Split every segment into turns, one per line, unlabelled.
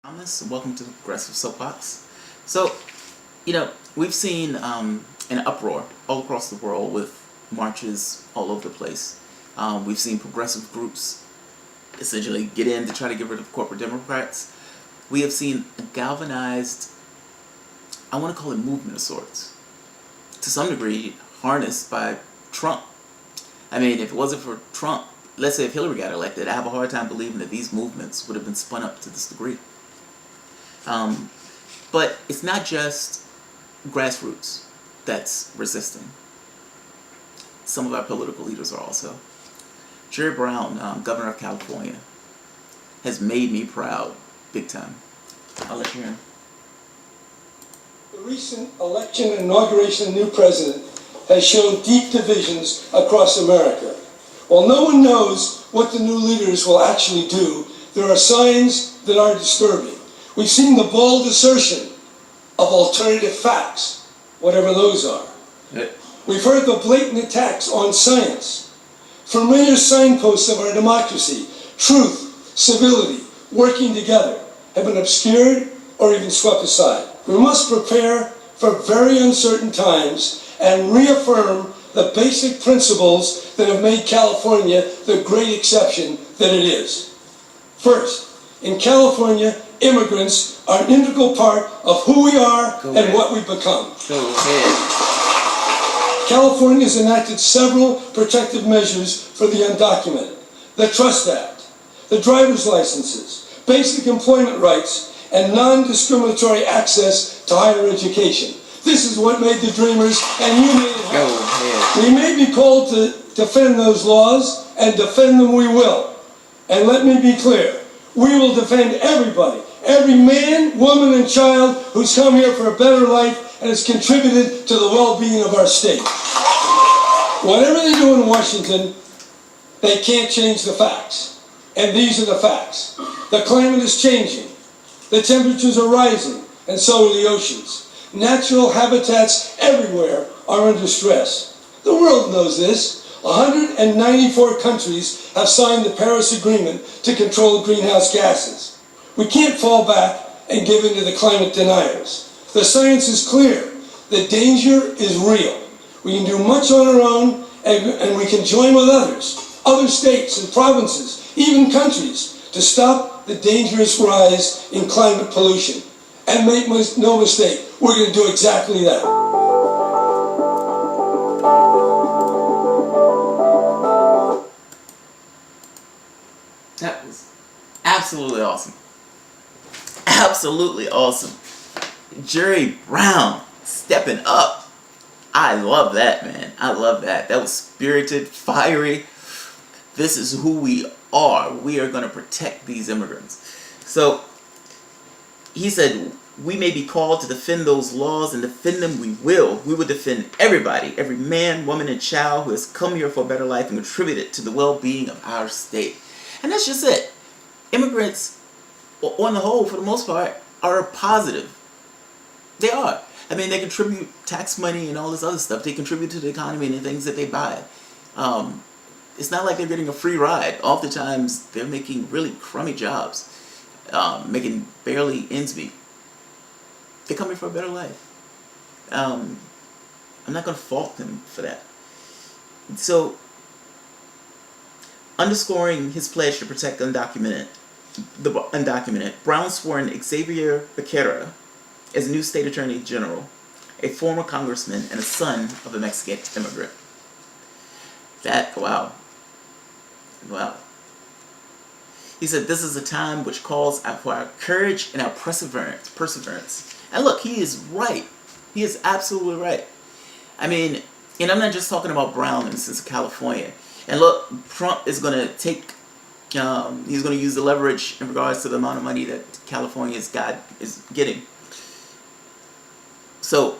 Thomas, and welcome to Progressive Soapbox. So, we've seen an uproar all across the world with marches all over the place. We've seen progressive groups essentially get in to try to get rid of corporate Democrats. We have seen a galvanized, I want to call it movement of sorts, to some degree harnessed by Trump. I mean, if it wasn't for Trump, let's say if Hillary got elected, I have a hard time believing that these movements would have been spun up to this degree. But it's not just grassroots that's resisting. Some of our political leaders are also. Jerry Brown, governor of California, has made me proud, big time. I'll let you hear him.
The recent election and inauguration of the new president has shown deep divisions across America. While no one knows what the new leaders will actually do, there are signs that are disturbing. We've seen the bold assertion of alternative facts, whatever those are. We've heard the blatant attacks on science, familiar signposts of our democracy, truth, civility, working together, have been obscured or even swept aside. We must prepare for very uncertain times and reaffirm the basic principles that have made California the great exception that it is. First, in California, immigrants are an integral part of who we are and what we become. California has enacted several protective measures for the undocumented. The Trust Act, the driver's licenses, basic employment rights, and non-discriminatory access to higher education. This is what made the Dreamers, and you made it happen. We may be called to defend those laws, and defend them we will. And let me be clear, we will defend everybody, every man, woman, and child who's come here for a better life and has contributed to the well-being of our state. Whatever they do in Washington, they can't change the facts. And these are the facts. The climate is changing. The temperatures are rising, and so are the oceans. Natural habitats everywhere are under stress. The world knows this. 194 countries have signed the Paris Agreement to control greenhouse gases. We can't fall back and give in to the climate deniers. The science is clear. The danger is real. We can do much on our own, and we can join with others, other states and provinces, even countries, to stop the dangerous rise in climate pollution. And make no mistake, we're going to do exactly that.
That was absolutely awesome. Absolutely awesome. Jerry Brown stepping up. I love that, man. I love that. That was spirited, fiery. This is who we are. We are going to protect these immigrants. So he said, we may be called to defend those laws, and defend them we will. We will defend everybody, every man, woman, and child who has come here for a better life and contributed to the well-being of our state. And that's just it. Immigrants, on the whole, for the most part, are positive. They are. I mean, they contribute tax money and all this other stuff. They contribute to the economy and the things that they buy. It's not like they're getting a free ride. Oftentimes, they're making really crummy jobs, making barely ends meet. They're coming for a better life. I'm not going to fault them for that. So, underscoring his pledge to protect the undocumented, Brown swore in Xavier Becerra as new state attorney general, a former congressman and a son of a Mexican immigrant. Wow. He said, this is a time which calls out for our courage and our perseverance. And look, he is right. He is absolutely right. I mean, and I'm not just talking about Brown in the sense of California. And look, Trump is going to take, he's going to use the leverage in regards to the amount of money that California is getting. So,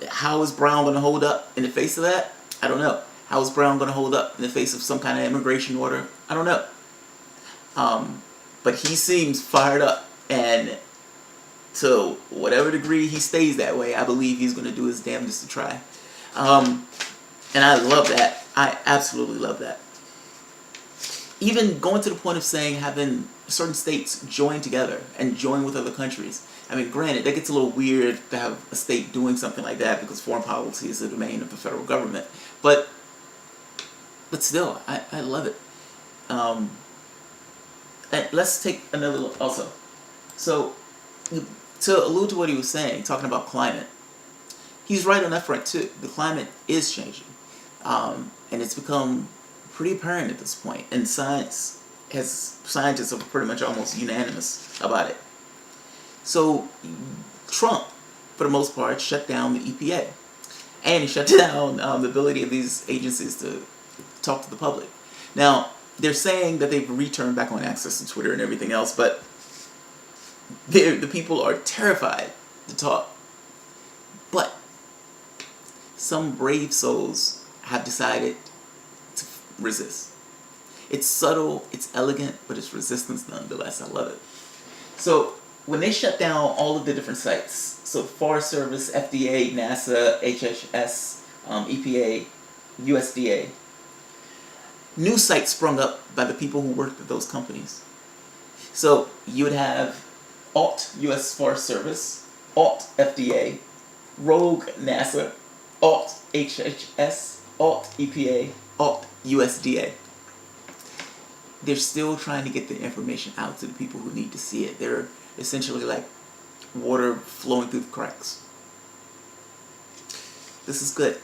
how is Brown going to hold up in the face of that? I don't know. How is Brown going to hold up in the face of some kind of immigration order? I don't know. But he seems fired up, and to whatever degree he stays that way, I believe he's going to do his damnedest to try. And I love that. I absolutely love that. Even going to the point of saying having certain states join together and join with other countries. I mean, granted, that gets a little weird to have a state doing something like that because foreign policy is the domain of the federal government. But still, I love it. And let's take another look also. So, to allude to what he was saying, talking about climate, he's right on that front too. The climate is changing. And it's become pretty apparent at this point. And scientists are pretty much almost unanimous about it. So, Trump, for the most part, shut down the EPA. And he shut down the ability of these agencies to talk to the public. Now, they're saying that they've returned back on access to Twitter and everything else, but the people are terrified to talk. But some brave souls have decided to resist. It's subtle, it's elegant, but it's resistance nonetheless. I love it. So when they shut down all of the different sites, so Forest Service, FDA, NASA, HHS, EPA, USDA, new sites sprung up by the people who worked at those companies. So you would have Alt US Forest Service, Alt FDA, Rogue NASA, Alt HHS, Alt EPA, Alt USDA. They're still trying to get the information out to the people who need to see it. They're essentially like water flowing through the cracks. This is good.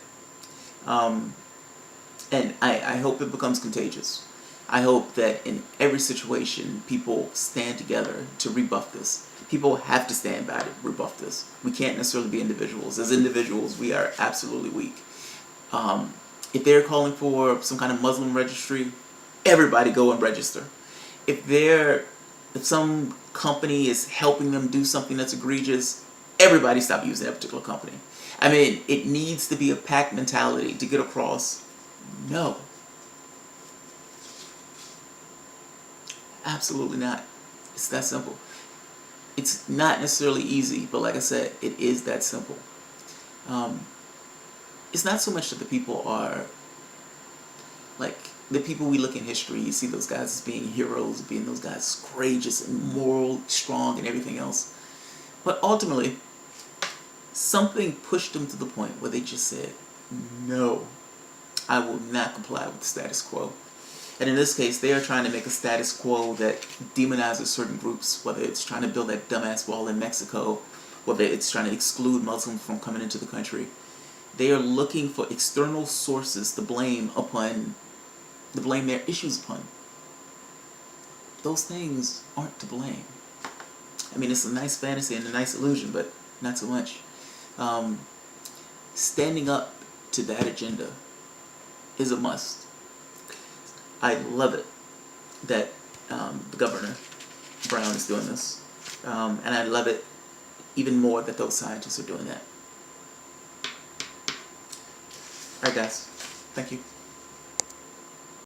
And I hope it becomes contagious. I hope that in every situation, people stand together to rebuff this. People have to stand by to rebuff this. We can't necessarily be individuals. As individuals, we are absolutely weak. If they're calling for some kind of Muslim registry, everybody go and register. If some company is helping them do something that's egregious, everybody stop using that particular company. I mean, it needs to be a pack mentality to get across. No. Absolutely not. It's that simple. It's not necessarily easy, but like I said, it is that simple. It's not so much that the people are like the people we look in history, you see those guys as being heroes, being those guys courageous and moral, strong and everything else. But ultimately, something pushed them to the point where they just said, no, I will not comply with the status quo. And in this case, they are trying to make a status quo that demonizes certain groups, whether it's trying to build that dumbass wall in Mexico, whether it's trying to exclude Muslims from coming into the country. They are looking for external sources to blame their issues upon. Those things aren't to blame. I mean, it's a nice fantasy and a nice illusion, but not so much. Standing up to that agenda is a must. I love it that the Governor Brown is doing this. And I love it even more that those scientists are doing that. Alright guys, thank you.